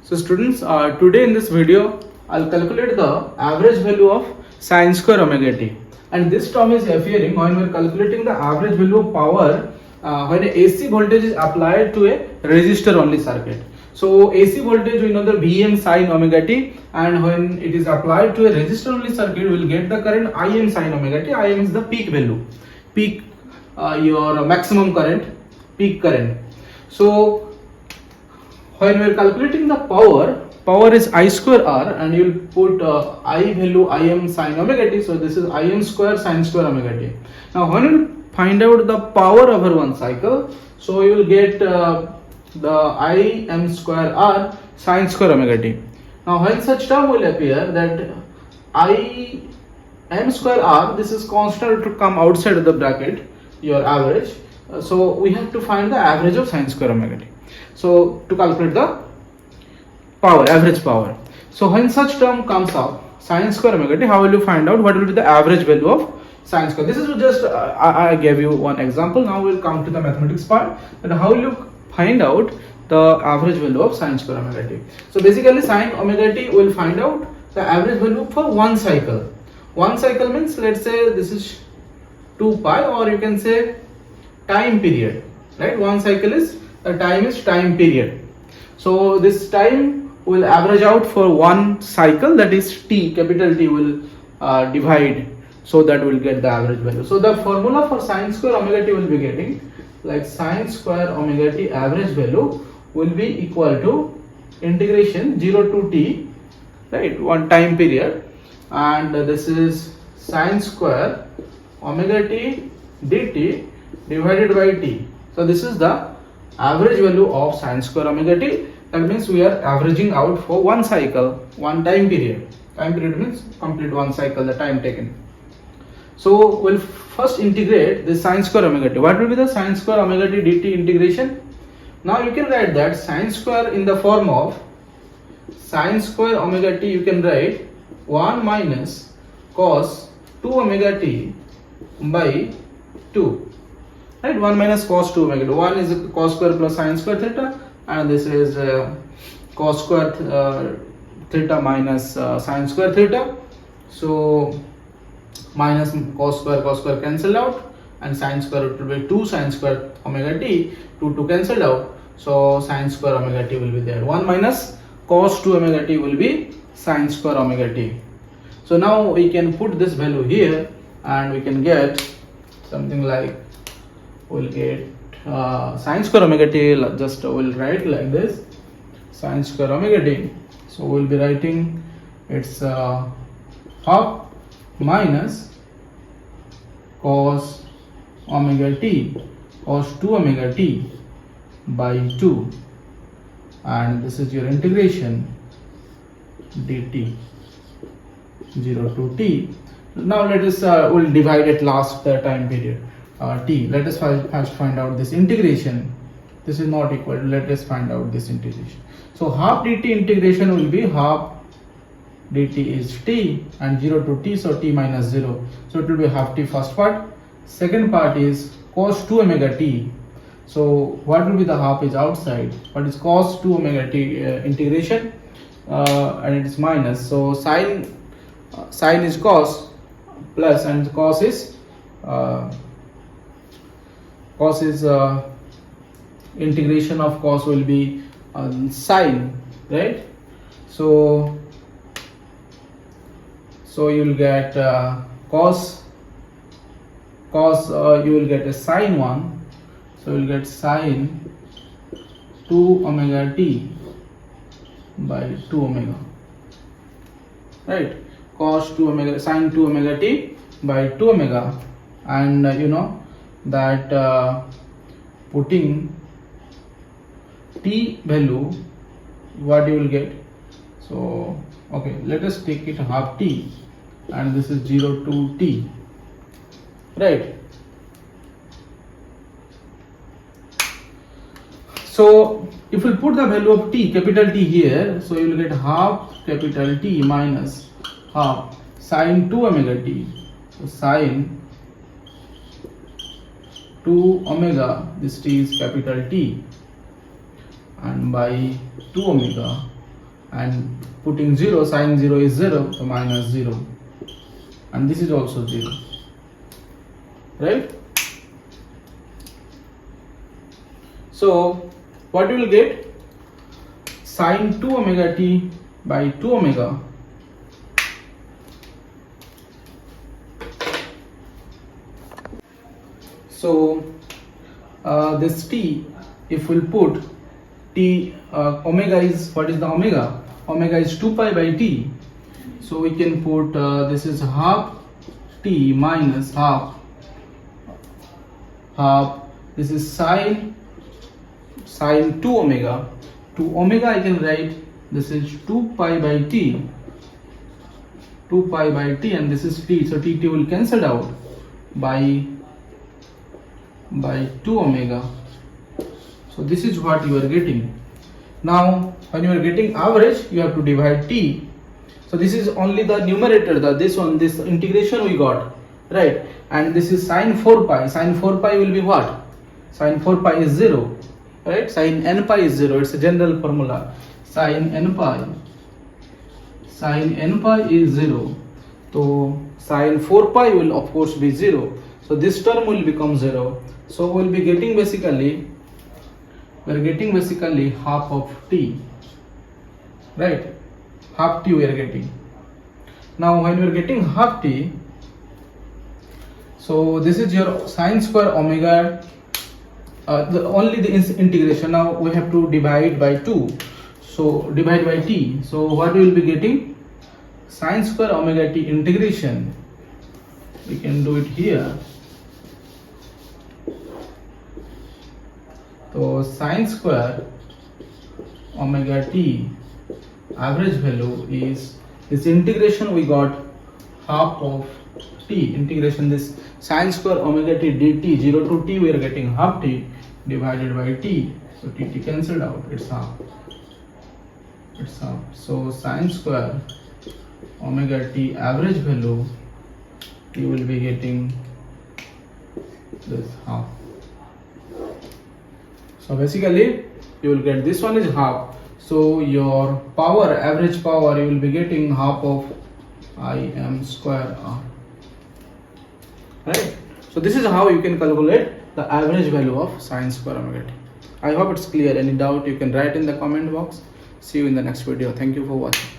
So students, today in this video, I'll calculate the average value of sine square omega t. And this term is appearing when we're calculating the average value of power when a AC voltage is applied to a resistor only circuit. So AC voltage we know the Vm sine omega t, and when it is applied to a resistor only circuit, we will get the current Im sine omega t. Im is the peak value, peak your maximum current, peak current. So when we are calculating the power is I square R, and you will put I value Im sine omega t. So this is Im square sine square omega t. Now when you find out the power over one cycle, so you will get the Im square R sine square omega t. Now when such term will appear, that Im square R, this is constant to come outside of the bracket, your average. So we have to find the average of sine square omega t. So to calculate the power, average power. So when such term comes up, sine square omega t, how will you find out what will be the average value of sine square? This is just I gave you one example. Now we'll come to the mathematics part. That how will you find out the average value of sine square omega t? So basically sine omega t will find out the average value for one cycle. One cycle means, let's say this is 2 pi, or you can say time period, right? One cycle is the time is time period. So this time will average out for one cycle, that is t, capital T will divide, so that will get the average value. So the formula for sine square omega t will be getting like sine square omega t average value will be equal to integration 0 to t, right, one time period, and this is sine square omega t dt divided by t. So this is the average value of sine square omega t. That means we are averaging out for one cycle, one time period. Time period means complete one cycle, the time taken. So we'll first integrate the sine square omega t. What will be the sine square omega t dt integration? Now you can write that sine square in the form of sine square omega t. You can write 1 minus cos 2 omega t by 2. Right, 1 minus cos 2 omega t. 1 is cos square plus sine square theta, and this is cos square theta minus sine square theta. So minus cos square cancelled out, and sine square will be 2 sine square omega t, 2 cancelled out. So sine square omega t will be there. 1 minus cos 2 omega t will be sine square omega t. So now we can put this value here, and we can get something like, we'll get sine square omega t, just we'll write like this, sine square omega t. So we'll be writing it's half minus cos omega t, cos 2 omega t by 2, and this is your integration dt 0 to t. Now let us we'll divide at last the time period t. Let us first find out this integration. This is not equal. Let us find out this integration. So half dt integration will be half dt is t, and 0 to t, so t minus 0. So it will be half t first part. Second part is cos 2 omega t. So what will be the half is outside. What is cos 2 omega t integration? And it is minus. So sine is cos plus, and cos is integration of cos will be sine, right? So you will get cos you will get a sine 1, so you will get sine 2 omega t by 2 omega, right? Cos 2 omega, sine 2 omega t by 2 omega, and you know that putting t value, what you will get. So okay, let us take it half t, and this is 0 to t, right? So if we put the value of t, capital T here, so you will get half capital T minus half sine 2 omega t. So sine 2 omega, this t is capital T, and by 2 omega, and putting 0, sine 0 is 0, so minus 0, and this is also 0, right? So what you will get? Sine 2 omega t by 2 omega so this t, if we'll put t, omega is, what is the omega? Omega is 2 pi by t, so we can put this is half t minus half this is sine 2 omega. To omega I can write this is 2 pi by t, and this is t, so t will cancel out by 2 omega. So this is what you are getting. Now when you are getting average, you have to divide t. So this is only the numerator, this integration we got, right? And this is sine 4 pi. Sine 4 pi will be what? Sine 4 pi is 0, right? Sine n pi is 0. It's a general formula. Sine n pi is 0. So sine 4 pi will of course be 0. So this term will become 0. So we'll be getting basically, half of t, right? Half t we are getting. Now when we are getting half t, so this is your sine square omega, only the integration. Now we have to divide by 2, so divide by t. So what we will be getting? Sine square omega t integration. We can do it here. So sine square omega t average value is this integration we got half of t, integration this sine square omega t dt 0 to t we are getting half t divided by t, so t cancelled out, it's half. So sine square omega t average value you will be getting this half. So basically you will get this one is half, so your power, average power, you will be getting half of Im square r, right? So this is how you can calculate the average value of sine square omega t. I hope it's clear. Any doubt you can write in the comment box. See you in the next video. Thank you for watching.